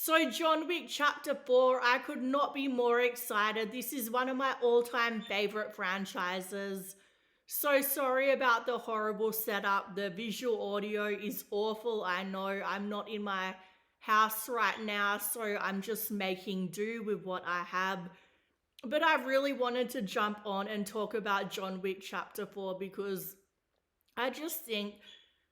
So, John Wick Chapter 4, I could not be more excited. This is one of my all time favorite franchises. So sorry about the horrible setup. The visual audio is awful. I know I'm not in my house right now, so I'm just making do with what I have. But I really wanted to jump on and talk about John Wick Chapter 4 because I just think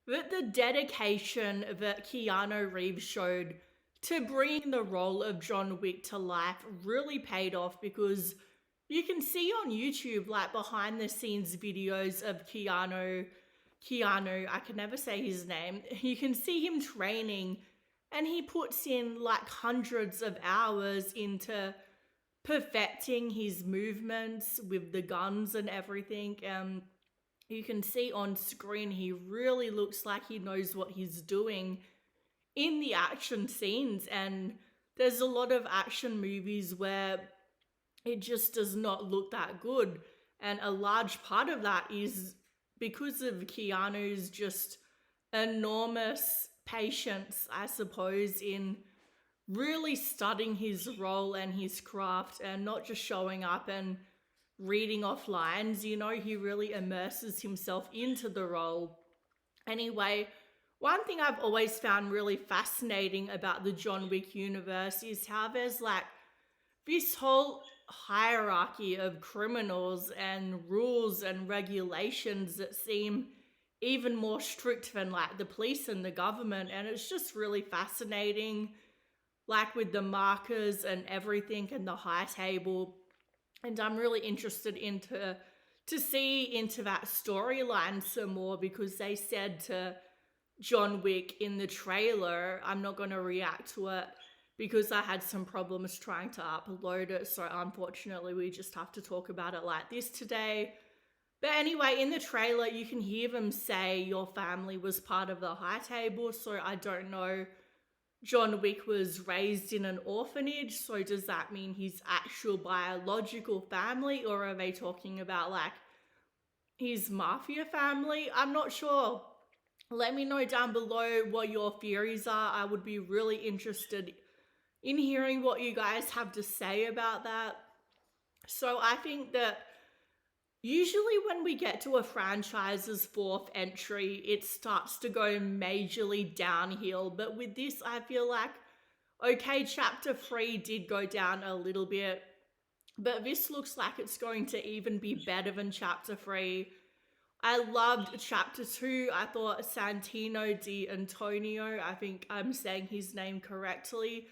that the dedication that Keanu Reeves showed to bringing the role of John Wick to life really paid off because you can see on YouTube like behind the scenes videos of Keanu, I can never say his name. You can see him training and he puts in like hundreds of hours into perfecting his movements with the guns and everything. You can see on screen he really looks like he knows what he's doing in the action scenes, and there's a lot of action movies where it just does not look that good, and a large part of that is because of Keanu's just enormous patience, I suppose, in really studying his role and his craft and not just showing up and reading off lines. He really immerses himself into the role. Anyway, one thing I've always found really fascinating about the John Wick universe is how there's like this whole hierarchy of criminals and rules and regulations that seem even more strict than like the police and the government. And it's just really fascinating, like with the markers and everything and the high table. And I'm really interested to see into that storyline some more because they said to John Wick in the trailer, I'm not going to react to it because I had some problems trying to upload it. So unfortunately, we just have to talk about it like this today. But anyway, in the trailer, you can hear them say your family was part of the high table. So I don't know. John Wick was raised in an orphanage. So does that mean his actual biological family, or are they talking about like his mafia family? I'm not sure. Let me know down below what your theories are. I would be really interested in hearing what you guys have to say about that. So I think that usually when we get to a franchise's fourth entry, it starts to go majorly downhill. But with this, I feel like, okay, chapter 3 did go down a little bit, but this looks like it's going to even be better than chapter 3. I loved chapter 2. I thought Santino Di Antonio, I think I'm saying his name correctly,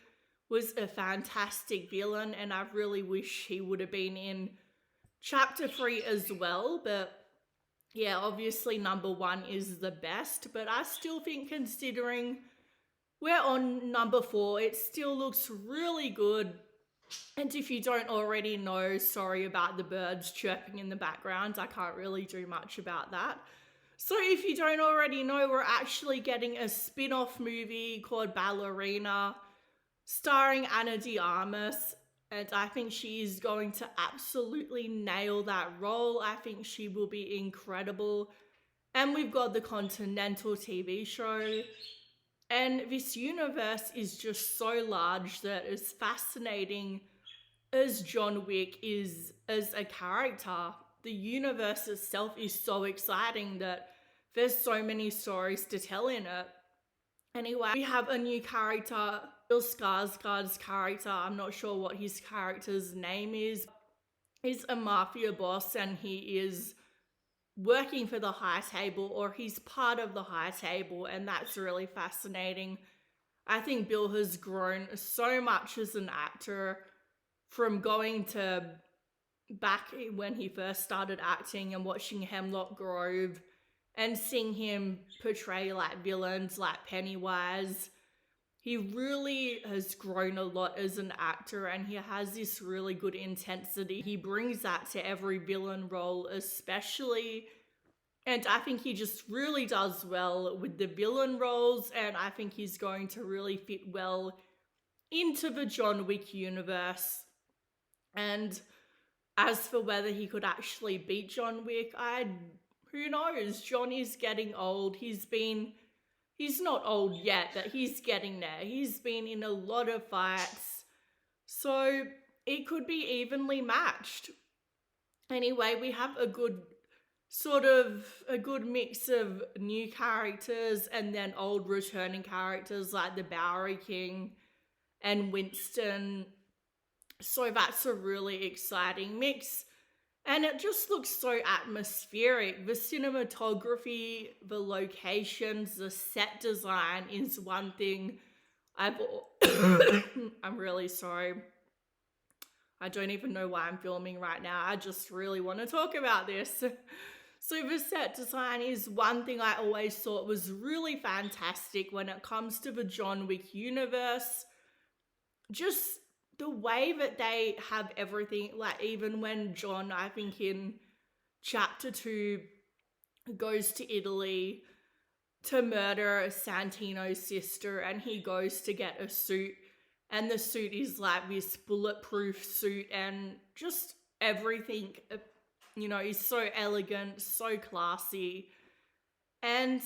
was a fantastic villain, and I really wish he would have been in chapter 3 as well. But yeah, obviously number 1 is the best, but I still think considering we're on number 4, it still looks really good. And if you don't already know, sorry about the birds chirping in the background. I can't really do much about that. So if you don't already know, we're actually getting a spin-off movie called Ballerina starring Ana de Armas. And I think she is going to absolutely nail that role. I think she will be incredible. And we've got the Continental TV show. And this universe is just so large that it's fascinating as John Wick is as a character. The universe itself is so exciting that there's so many stories to tell in it. Anyway, we have a new character, Bill Skarsgård's character. I'm not sure what his character's name is. He's a mafia boss and he is working for the high table, or he's part of the high table, and that's really fascinating. I think Bill has grown so much as an actor from going to back when he first started acting and watching Hemlock Grove and seeing him portray like villains like Pennywise. He really has grown a lot as an actor, and he has this really good intensity. He brings that to every villain role, especially. And I think he just really does well with the villain roles, and I think he's going to really fit well into the John Wick universe. And as for whether he could actually beat John Wick, who knows? John is getting old. He's been He's not old yet, but he's getting there. He's been in a lot of fights. So it could be evenly matched. Anyway, we have a good mix of new characters and then old returning characters like the Bowery King and Winston. So that's a really exciting mix. And it just looks so atmospheric. The cinematography, the locations, the set design is one thing I'm really sorry. I don't even know why I'm filming right now. I just really want to talk about this. So the set design is one thing I always thought was really fantastic when it comes to the John Wick universe. Just the way that they have everything, like even when John, I think in chapter 2, goes to Italy to murder Santino's sister and he goes to get a suit and the suit is like this bulletproof suit and just everything, is so elegant, so classy. And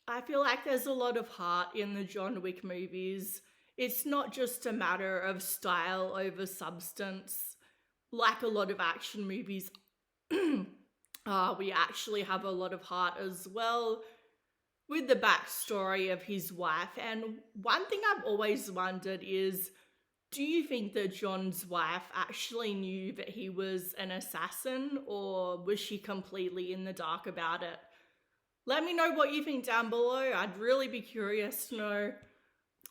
I feel like there's a lot of heart in the John Wick movies. It's not just a matter of style over substance. Like a lot of action movies, we actually have a lot of heart as well with the backstory of his wife. And one thing I've always wondered is, do you think that John's wife actually knew that he was an assassin, or was she completely in the dark about it? Let me know what you think down below. I'd really be curious to know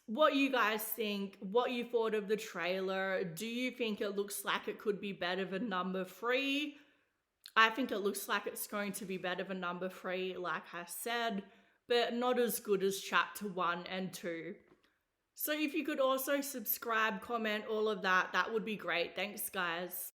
what you guys think, what you thought of the trailer. Do you think it looks like it could be better than number 3? I think it looks like it's going to be better than number 3, like I said, but not as good as chapter 1 and 2. So if you could also subscribe, comment, all of that, that would be great. Thanks, guys.